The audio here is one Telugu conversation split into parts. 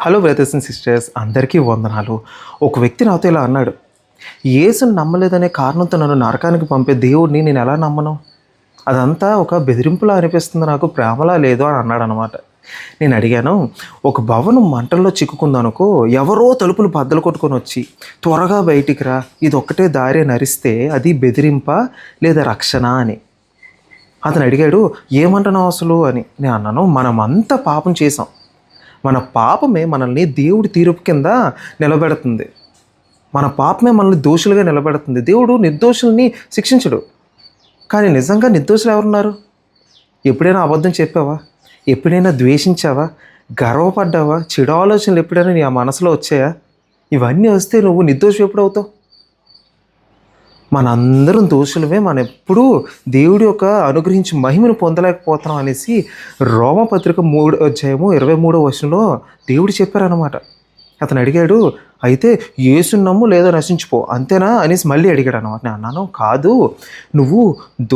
హలో బ్రదర్స్ అండ్ సిస్టర్స్, అందరికీ వందనాలు. ఒక వ్యక్తి నాతో ఇలా అన్నాడు, యేసుని నమ్మలేదనే కారణంతో నన్ను నరకానికి పంపే దేవుడిని నేను ఎలా నమ్మను? అదంతా ఒక బెదిరింపులా అనిపిస్తుంది, నాకు ప్రేమలా లేదు అని అన్నాడు అనమాట. నేను అడిగాను, ఒక భవనం మంటల్లో చిక్కుకుందనుకో, ఎవరో తలుపులు బద్దలు కొట్టుకొని వచ్చి త్వరగా బయటికి రా, ఇది ఒక్కటే దారి నరిస్తే అది బెదిరింపా లేదా రక్షణ అని. అతను అడిగాడు, ఏమంటున్నావు అసలు అని. నేను అన్నాను, మనమంతా పాపం చేసాం. మన పాపమే మనల్ని దేవుడి తీర్పు కింద నిలబెడుతుంది. మన పాపమే మనల్ని దోషులుగా నిలబెడుతుంది. దేవుడు నిర్దోషుల్ని శిక్షించడు. కానీ నిజంగా నిర్దోషులు ఎవరున్నారు? ఎప్పుడైనా అబద్ధం చెప్పావా? ఎప్పుడైనా ద్వేషించావా? గర్వపడ్డావా? చెడు ఆలోచనలు ఎప్పుడైనా నీ ఆ మనసులో వచ్చాయా? ఇవన్నీ వస్తే నువ్వు నిర్దోషం ఎప్పుడు అవుతావు? మనందరం దోషులమే. మనం ఎప్పుడూ దేవుడి యొక్క అనుగ్రహించి మహిమను పొందలేకపోతున్నాం అనేసి రోమపత్రిక 3 అధ్యాయము 23వ వచనంలో దేవుడు చెప్పారనమాట. అతను అడిగాడు, అయితే యేసుని నమ్ము లేదా నశించిపో అంతేనా అనేసి మళ్ళీ అడిగాడు అనమాట. నేను అన్నాను, కాదు, నువ్వు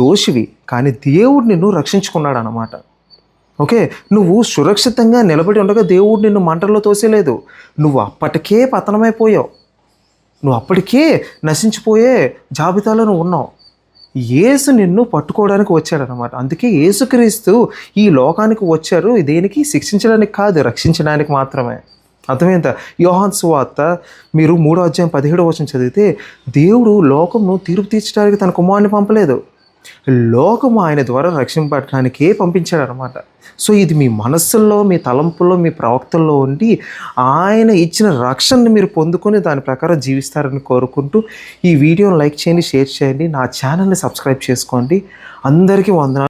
దోషివి, కానీ దేవుడు నిన్ను రక్షించుకున్నాడు అనమాట. ఓకే, నువ్వు సురక్షితంగా నిలబడి ఉండగా దేవుడు నిన్ను మంటల్లో తోసేలేదు. నువ్వు అప్పటికే పతనమైపోయావు. నువ్వు అప్పటికే నశించిపోయే జాబితాలో నువ్వు ఉన్నావు. యేసు నిన్ను పట్టుకోవడానికి వచ్చాడనమాట. అందుకే యేసుక్రీస్తు ఈ లోకానికి వచ్చారు. దేనికి? శిక్షించడానికి కాదు, రక్షించడానికి మాత్రమే. అర్థమైందా? యోహాను సువార్త మీరు 3 అధ్యాయం 17వ వచనం చదివితే, దేవుడు లోకంను తీర్పు తీర్చడానికి తన కుమారుని పంపలేదు, లోకము ఆయన ద్వారా రక్షింపబడటానికే పంపించాడనమాట. సో ఇది మీ మనస్సుల్లో, మీ తలంపుల్లో, మీ ప్రవక్తల్లో ఉండి ఆయన ఇచ్చిన రక్షణని మీరు పొందుకొని దాని ప్రకారం జీవిస్తారని కోరుకుంటూ ఈ వీడియోని లైక్ చేయండి, షేర్ చేయండి, నా ఛానల్ని సబ్స్క్రైబ్ చేసుకోండి. అందరికీ వందనాలు.